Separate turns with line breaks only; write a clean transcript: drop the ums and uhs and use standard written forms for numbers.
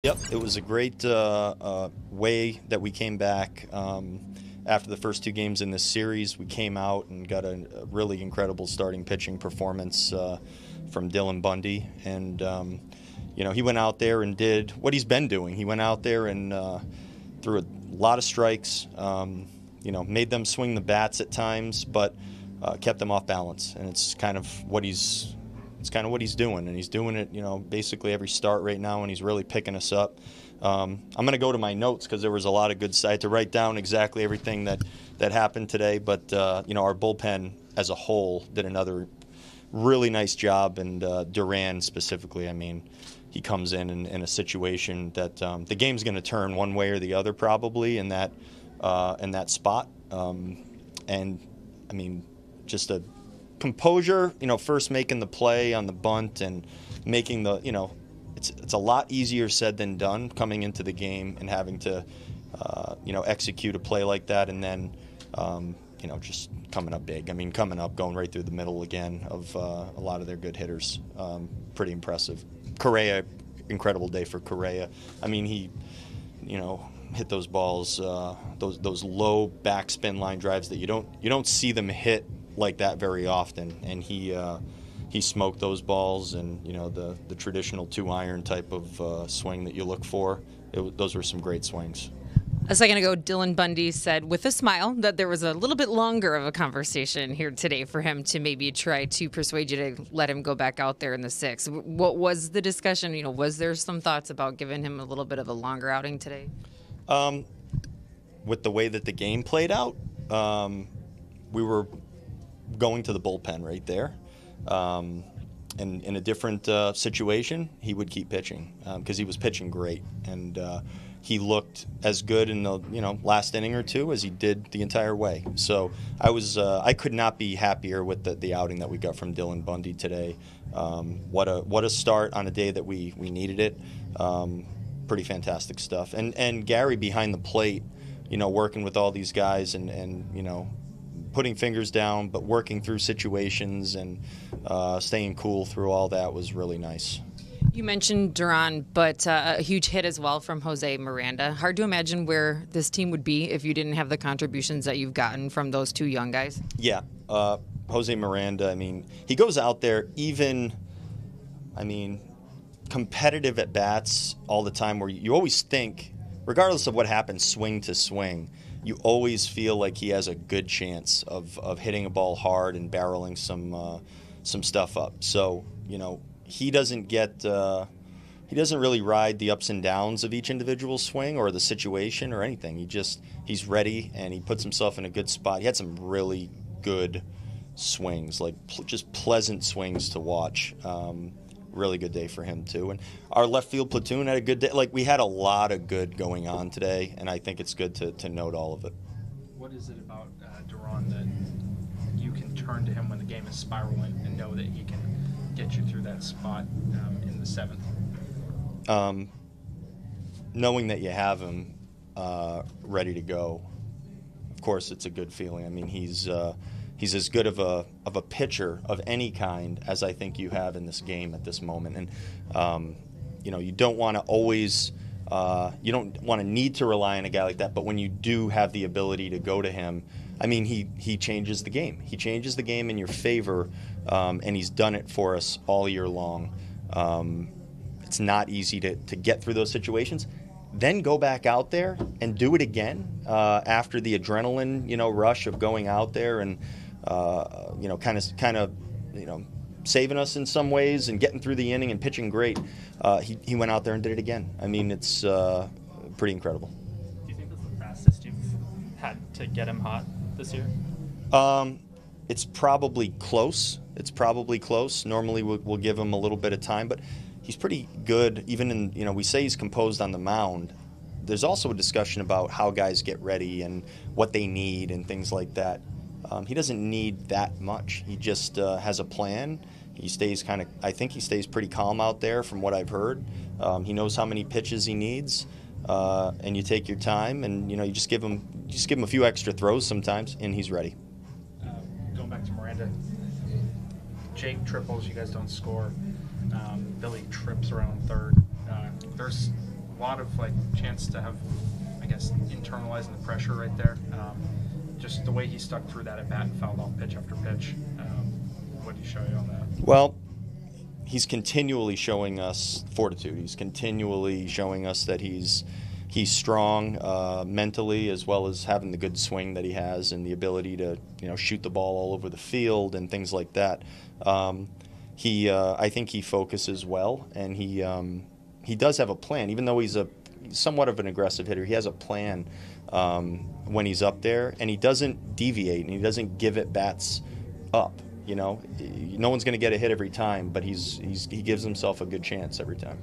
Yep, it was a great way that we came back after the first two games in this series. We came out and got a really incredible starting pitching performance from Dylan Bundy, and he went out there and did what he's been doing. He went out there and threw a lot of strikes, made them swing the bats at times, but kept them off balance, and it's kind of what he's doing, and he's doing it, basically every start right now, and he's really picking us up. I'm going to go to my notes because there was a lot of good side to write down exactly everything that happened today. But our bullpen as a whole did another really nice job, and Duran specifically. I mean, he comes in a situation that the game's going to turn one way or the other probably in that spot, and I mean, just a composure, first making the play on the bunt and making it's a lot easier said than done coming into the game and having to, execute a play like that, and then, just coming up big. I mean, going right through the middle again of a lot of their good hitters. Pretty impressive. Correa, incredible day for Correa. I mean, he, hit those balls, those low backspin line drives that you don't see them hit like that very often, and he smoked those balls, and the traditional 2-iron type of swing that you look for. Those were some great swings.
A second ago, Dylan Bundy said with a smile that there was a little bit longer of a conversation here today for him to maybe try to persuade you to let him go back out there in the sixth. What was the discussion? Was there some thoughts about giving him a little bit of a longer outing today?
With the way that the game played out, we were going to the bullpen right there. And in a different situation, he would keep pitching because he was pitching great, and he looked as good in the last inning or two as he did the entire way. So I could not be happier with the outing that we got from Dylan Bundy today. What a start on a day that we needed it. Pretty fantastic stuff. And Gary behind the plate, working with all these guys and putting fingers down, but working through situations and staying cool through all that was really nice.
You mentioned Duran, but a huge hit as well from Jose Miranda. Hard to imagine where this team would be if you didn't have the contributions that you've gotten from those two young guys.
Yeah. Jose Miranda, I mean, he goes out there competitive at bats all the time, where you always think, regardless of what happens, swing to swing, you always feel like he has a good chance of hitting a ball hard and barreling some stuff up. So, he doesn't really ride the ups and downs of each individual swing or the situation or anything. He's ready, and he puts himself in a good spot. He had some really good swings, like just pleasant swings to watch. Really good day for him too. And our left field platoon had a good day. Like, we had a lot of good going on today, and I think it's good to note all of it.
What is it about Duran that you can turn to him when the game is spiraling and know that he can get you through that spot in the seventh?
Knowing that you have him ready to go, of course, it's a good feeling. I mean, he's as good of a pitcher of any kind as I think you have in this game at this moment. And you don't want to always you don't want to need to rely on a guy like that, but when you do have the ability to go to him, I mean, he changes the game. He changes the game in your favor, and he's done it for us all year long. It's not easy to get through those situations. Then go back out there and do it again after the adrenaline, rush of going out there and kind of saving us in some ways and getting through the inning and pitching great. He went out there and did it again. I mean, it's pretty incredible.
Do you think that's the fastest you've had to get him hot this year?
It's probably close. Normally we'll give him a little bit of time, but he's pretty good. Even in, we say he's composed on the mound. There's also a discussion about how guys get ready and what they need and things like that. He doesn't need that much. He just has a plan. I think he stays pretty calm out there from what I've heard. He knows how many pitches he needs, and you take your time, and you just give him a few extra throws sometimes, and he's ready.
Going back to Miranda, Jake triples, you guys don't score. Billy trips around third. There's lot of like chance to have, I guess, internalizing the pressure right there. Just the way he stuck through that at bat and fouled off pitch after pitch. What did he show you on that?
Well, he's continually showing us fortitude. He's continually showing us that he's strong mentally, as well as having the good swing that he has and the ability to shoot the ball all over the field and things like that. I think he focuses well, and he does have a plan. Even though he's somewhat of an aggressive hitter, he has a plan when he's up there, and he doesn't deviate and he doesn't give at bats up. No one's going to get a hit every time, but he gives himself a good chance every time.